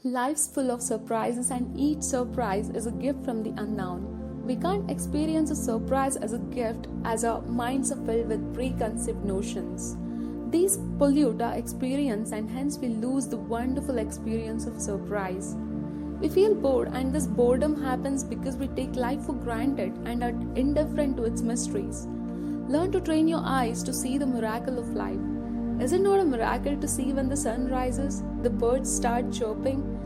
Life's full of surprises, and each surprise is a gift from the unknown. We can't experience a surprise as a gift as our minds are filled with preconceived notions. These pollute our experience, and hence we lose the wonderful experience of surprise. We feel bored, and this boredom happens because we take life for granted and are indifferent to its mysteries. Learn to train your eyes to see the miracle of life. Is it not a miracle to see when the sun rises, the birds start chirping?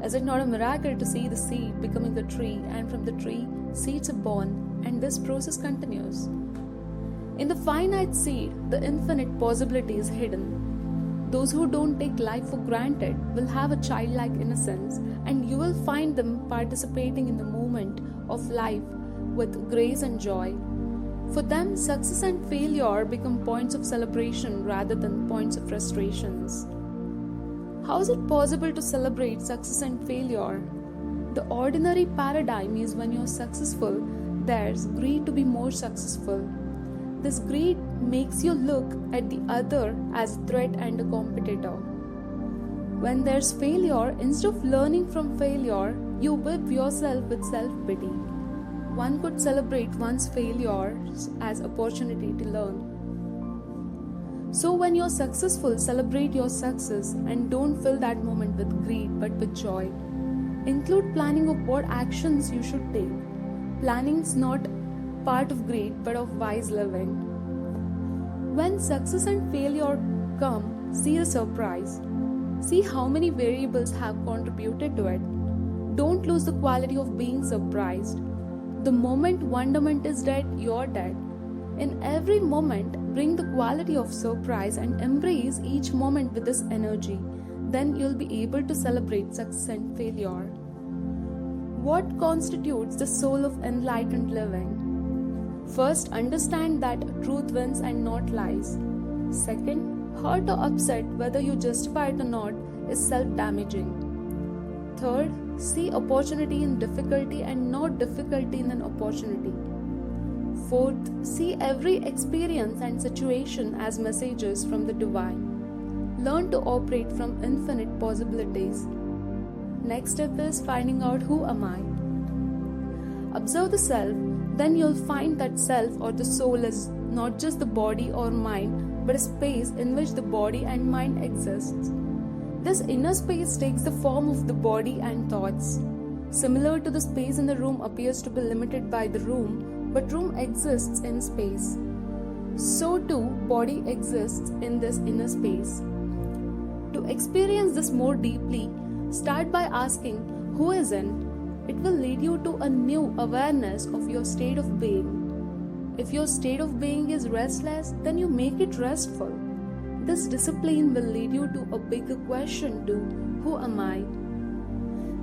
Is it not a miracle to see the seed becoming a tree, and from the tree, seeds are born, and this process continues? In the finite seed, the infinite possibility is hidden. Those who don't take life for granted will have a childlike innocence, and you will find them participating in the moment of life with grace and joy. For them, success and failure become points of celebration rather than points of frustrations. How is it possible to celebrate success and failure? The ordinary paradigm is when you're successful, there's greed to be more successful. This greed makes you look at the other as a threat and a competitor. When there's failure, instead of learning from failure, you whip yourself with self-pity. One could celebrate one's failures as opportunity to learn. So when you're successful, celebrate your success and don't fill that moment with greed but with joy. Include planning of what actions you should take. Planning is not part of greed but of wise living. When success and failure come, see the surprise. See how many variables have contributed to it. Don't lose the quality of being surprised. The moment wonderment is dead, you're dead. In every moment, bring the quality of surprise and embrace each moment with this energy. Then you'll be able to celebrate success and failure. What constitutes the soul of enlightened living? First, understand that truth wins and not lies. Second, hurt or upset, whether you justify it or not, is self-damaging. Third, see opportunity in difficulty and not difficulty in an opportunity. Fourth, see every experience and situation as messages from the divine. Learn to operate from infinite possibilities. Next step is finding out who am I. Observe the self, then you'll find that self or the soul is not just the body or mind, but a space in which the body and mind exists. This inner space takes the form of the body and thoughts. Similar to the space in the room appears to be limited by the room, but room exists in space. So too, body exists in this inner space. To experience this more deeply, start by asking, who is in? It will lead you to a new awareness of your state of being. If your state of being is restless, then you make it restful. This discipline will lead you to a bigger question to who am I?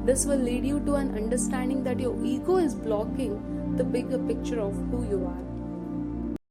This will lead you to an understanding that your ego is blocking the bigger picture of who you are.